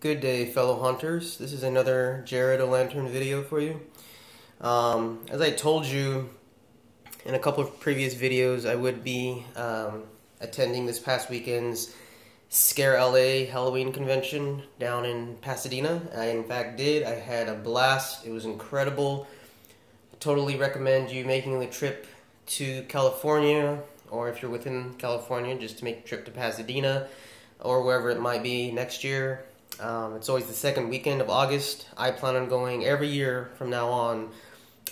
Good day, fellow hunters. This is another Jared-O-Lantern video for you. As I told you in a couple of previous videos, I would be attending this past weekend's Scare LA Halloween convention down in Pasadena. I in fact did. I had a blast. It was incredible. I totally recommend you making the trip to California, or if you're within California, just to make a trip to Pasadena or wherever it might be next year. It's always the second weekend of August. I plan on going every year from now on.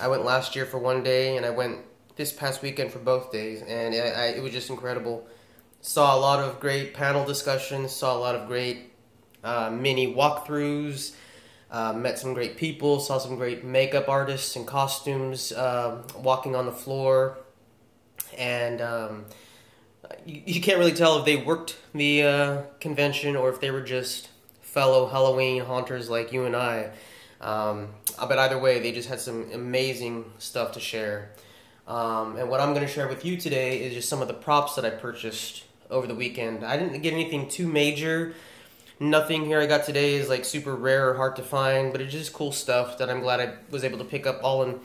I went last year for one day, and I went this past weekend for both days, and it was just incredible. Saw a lot of great panel discussions, saw a lot of great mini walkthroughs, met some great people, saw some great makeup artists and costumes walking on the floor, and you can't really tell if they worked the convention or if they were just fellow Halloween haunters like you and I. But either way, they just had some amazing stuff to share. And what I'm going to share with you today is just some of the props that I purchased over the weekend. I didn't get anything too major. Nothing here I got today is like super rare or hard to find, but it's just cool stuff that I'm glad I was able to pick up all in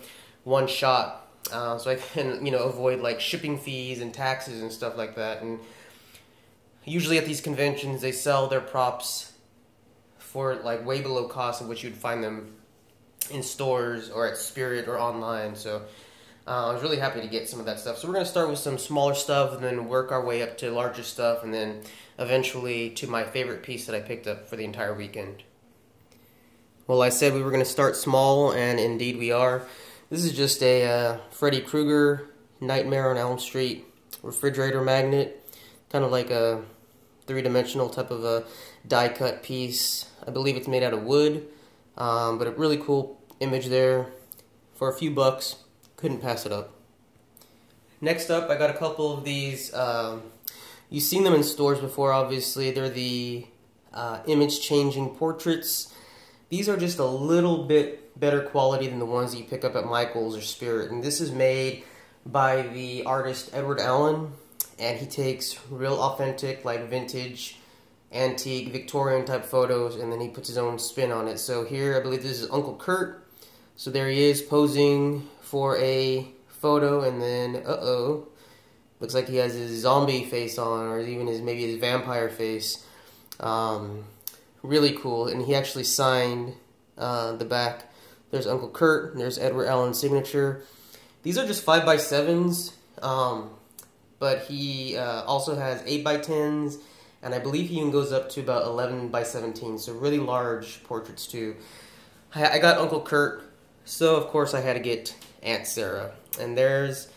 one shot. So I can, avoid like shipping fees and taxes and stuff like that. And usually at these conventions, they sell their props for like way below cost of which you'd find them in stores or at Spirit or online. So I was really happy to get some of that stuff. So we're going to start with some smaller stuff and then work our way up to larger stuff, and then eventually to my favorite piece that I picked up for the entire weekend. Well, I said we were going to start small, and indeed we are. This is just a Freddy Krueger Nightmare on Elm Street refrigerator magnet, kind of like a three-dimensional type of a die-cut piece. I believe it's made out of wood, but a really cool image there for a few bucks. Couldn't pass it up. Next up, I got a couple of these. You've seen them in stores before, obviously. They're the image-changing portraits. These are just a little bit better quality than the ones that you pick up at Michael's or Spirit. And this is made by the artist Edward Allen, and he takes real authentic, like vintage, antique, Victorian type photos, and then he puts his own spin on it. So here, I believe this is Uncle Kurt. So there he is posing for a photo, and then, looks like he has his zombie face on, or even maybe his vampire face. Really cool, and he actually signed the back. There's Uncle Kurt, and there's Edward Allen's signature. These are just 5x7s, but he also has 8x10s, and I believe he even goes up to about 11x17, so really large portraits too. I got Uncle Kurt, so of course I had to get Aunt Sara. And there's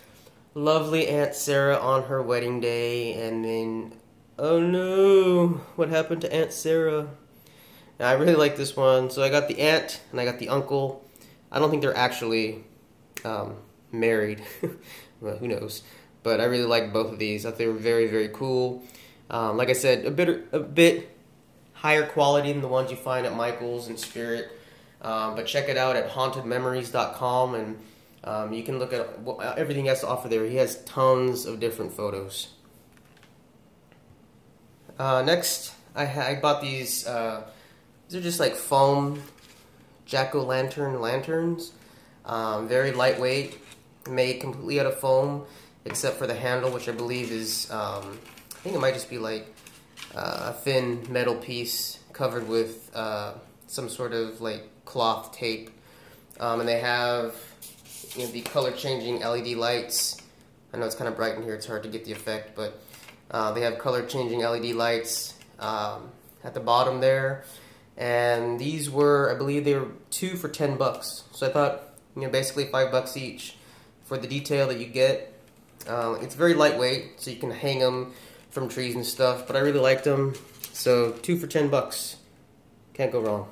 lovely Aunt Sara on her wedding day, and then, oh no, what happened to Aunt Sara? Now, I really like this one, so I got the aunt and I got the uncle. I don't think they're actually married, well, who knows, but I really like both of these. I thought they were very, very cool. Like I said, a bit higher quality than the ones you find at Michael's and Spirit, but check it out at hauntedmemories.com, and you can look at everything he has to offer there. He has tons of different photos. Next, I bought these. These are just like foam jack-o'-lantern lanterns. Very lightweight, made completely out of foam, except for the handle, which I believe is, I think it might just be like a thin metal piece covered with some sort of like cloth tape. And they have the color-changing LED lights. I know it's kind of bright in here, it's hard to get the effect, but they have color-changing LED lights at the bottom there. And these were, I believe they were 2 for 10 bucks. So I thought, basically $5 each for the detail that you get. It's very lightweight, so you can hang them from trees and stuff, but I really liked them. So 2 for 10 bucks. Can't go wrong.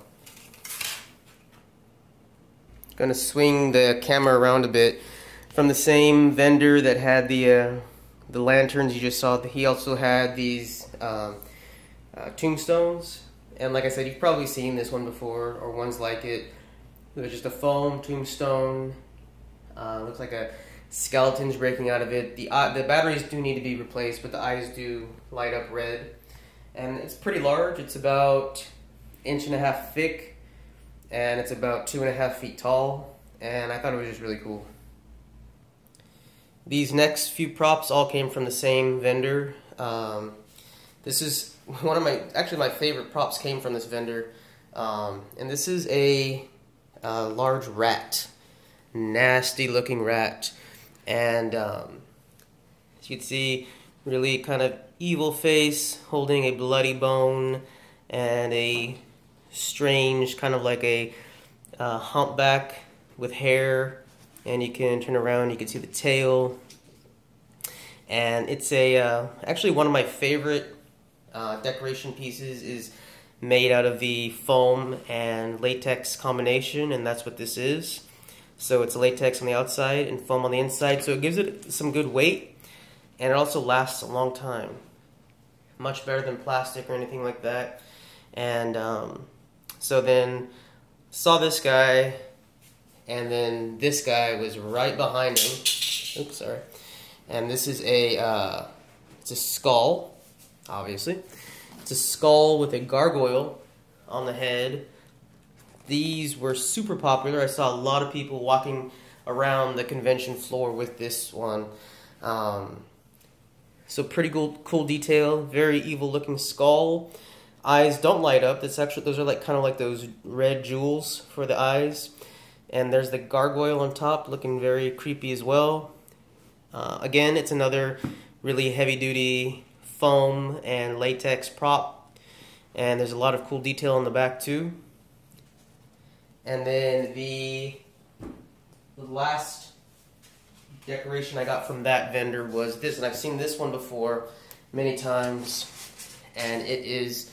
Gonna swing the camera around a bit. From the same vendor that had the lanterns you just saw, he also had these tombstones. And like I said, you've probably seen this one before, or ones like it. It was just a foam tombstone. Looks like a skeleton's breaking out of it. The batteries do need to be replaced, but the eyes do light up red. And it's pretty large. It's about 1.5 inches thick, and it's about 2.5 feet tall, and I thought it was just really cool. These next few props all came from the same vendor. This is one of my favorite props came from this vendor, and this is a large rat, nasty looking rat, and as you can see, really kind of evil face, holding a bloody bone, and a strange kind of like a humpback with hair, and you can turn around, you can see the tail, and it's actually one of my favorite decoration pieces is made out of the foam and latex combination, and that's what this is. So it's latex on the outside and foam on the inside, so it gives it some good weight, and it also lasts a long time. Much better than plastic or anything like that. And so then saw this guy, and then this guy was right behind him. Oops, sorry. And this is it's a skull, obviously. It's a skull with a gargoyle on the head. These were super popular. I saw a lot of people walking around the convention floor with this one. So pretty cool detail. Very evil looking skull. Eyes don't light up. Those are like kind of like those red jewels for the eyes. And there's the gargoyle on top, looking very creepy as well. Again, it's another really heavy-duty foam and latex prop, and there's a lot of cool detail on the back too. And then the last decoration I got from that vendor was this, and I've seen this one before many times, and it is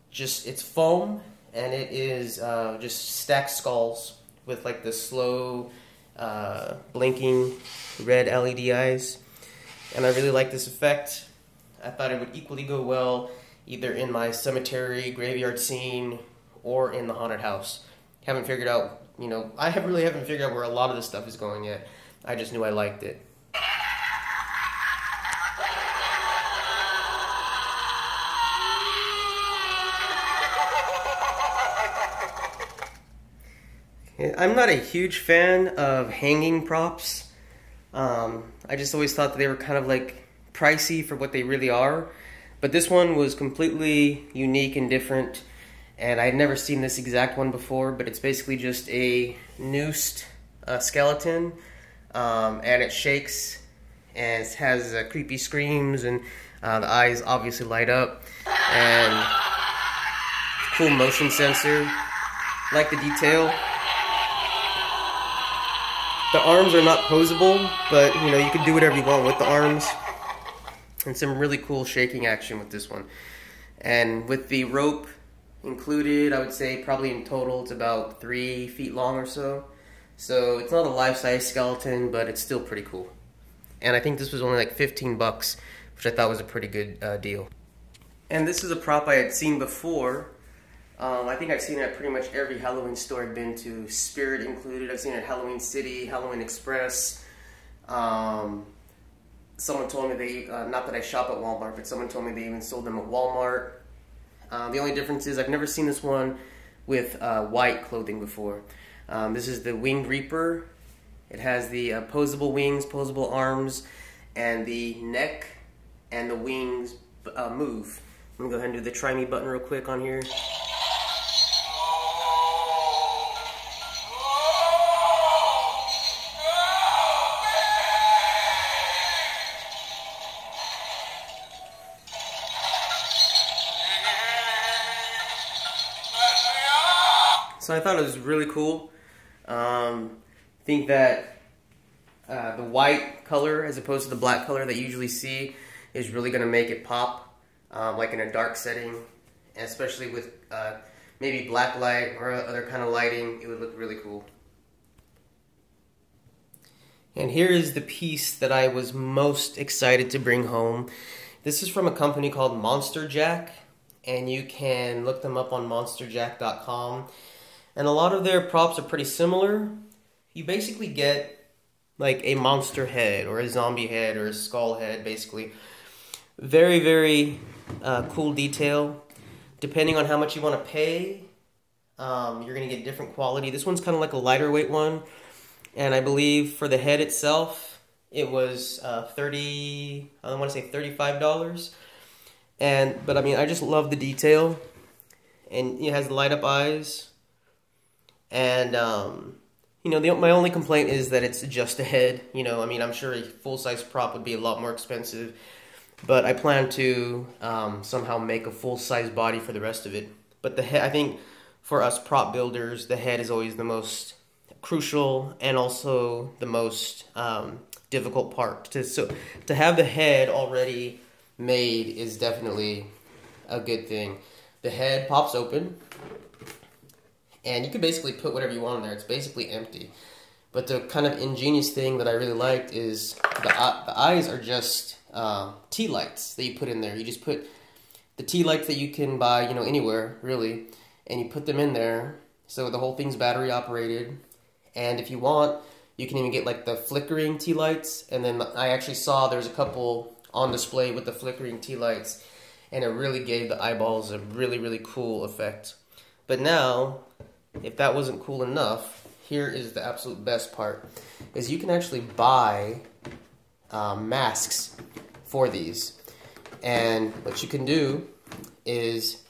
just, it's foam, and it is just stacked skulls with like the slow blinking red LED eyes, and I really like this effect. I thought it would equally go well either in my cemetery, graveyard scene, or in the haunted house. Haven't figured out, I really haven't figured out where a lot of this stuff is going yet. I just knew I liked it. I'm not a huge fan of hanging props. I just always thought that they were kind of like pricey for what they really are. But this one was completely unique and different, and I had never seen this exact one before, but it's basically just a noosed skeleton, and it shakes, and it has creepy screams, and the eyes obviously light up, and cool motion sensor. Like the detail. The arms are not posable, but you can do whatever you want with the arms. And some really cool shaking action with this one. And with the rope included, I would say probably in total it's about 3 feet long or so. So it's not a life-size skeleton, but it's still pretty cool. And I think this was only like 15 bucks, which I thought was a pretty good deal. And this is a prop I had seen before. I think I've seen it at pretty much every Halloween store I've been to, Spirit included. I've seen it at Halloween City, Halloween Express. Someone told me they, not that I shop at Walmart, but someone told me they even sold them at Walmart. The only difference is I've never seen this one with white clothing before. This is the Winged Reaper. It has the posable wings, posable arms, and the neck and the wings move. I'm gonna go ahead and do the try me button real quick on here. So I thought it was really cool. I think that the white color as opposed to the black color that you usually see is really going to make it pop, like in a dark setting, and especially with maybe black light or other kind of lighting, it would look really cool. And here is the piece that I was most excited to bring home. This is from a company called Monster Jack, and you can look them up on monsterjack.com. And a lot of their props are pretty similar. You basically get like a monster head or a zombie head or a skull head, basically. Very, very cool detail. depending on how much you want to pay, you're going to get different quality. This one's kind of like a lighter weight one, and I believe for the head itself, it was I want to say $35. But I mean, I just love the detail, and it has light up eyes, and you know, my only complaint is that it's just a head. You know, I mean, I'm sure a full-size prop would be a lot more expensive, but I plan to somehow make a full-size body for the rest of it. But the head, I think, for us prop builders, the head is always the most crucial and also the most difficult part. To have the head already made is definitely a good thing. The head pops open, and you can basically put whatever you want in there. It's basically empty. But the kind of ingenious thing that I really liked is the eyes are just tea lights that you put in there. You just put the tea lights that you can buy, you know, anywhere really, and you put them in there. So the whole thing's battery operated. And if you want, you can even get like the flickering tea lights. And then I actually saw there's a couple on display with the flickering tea lights, and it really gave the eyeballs a really, really cool effect. But now, if that wasn't cool enough, here is the absolute best part, is you can actually buy masks for these. And what you can do is,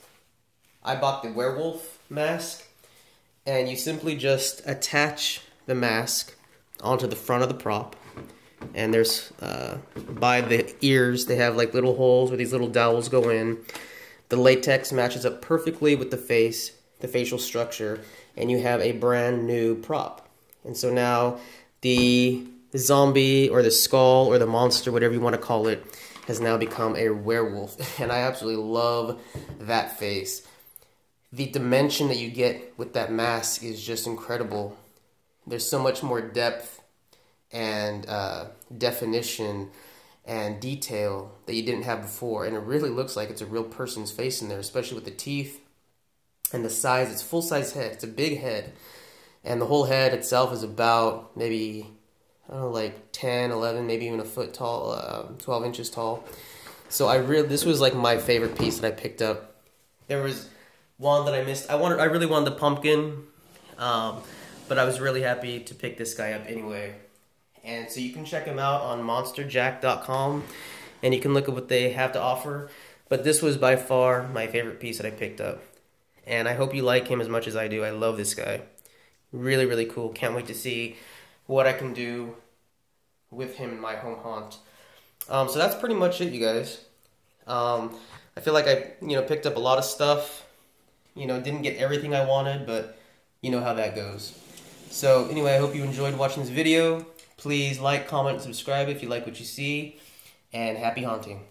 I bought the werewolf mask, and you simply just attach the mask onto the front of the prop. And there's, by the ears, they have like little holes where these little dowels go in. The latex matches up perfectly with the face, the facial structure, and you have a brand new prop. And so now the zombie or the skull or the monster, whatever you want to call it, has now become a werewolf. And I absolutely love that face. The dimension that you get with that mask is just incredible. There's so much more depth and definition and detail that you didn't have before, and it really looks like it's a real person's face in there, especially with the teeth and the size. It's full-size head. It's a big head, and the whole head itself is about maybe, I don't know, like 10, 11, maybe even a foot tall, 12 inches tall. So this was like my favorite piece that I picked up. There was one that I missed. I really wanted the pumpkin, but I was really happy to pick this guy up anyway. And so you can check them out on monsterjack.com, and you can look at what they have to offer. But this was by far my favorite piece that I picked up. And I hope you like him as much as I do. I love this guy. Really, really cool. Can't wait to see what I can do with him in my home haunt. So that's pretty much it, you guys. I feel like I, picked up a lot of stuff. Didn't get everything I wanted, but you know how that goes. So anyway, I hope you enjoyed watching this video. Please like, comment, and subscribe if you like what you see, and happy haunting.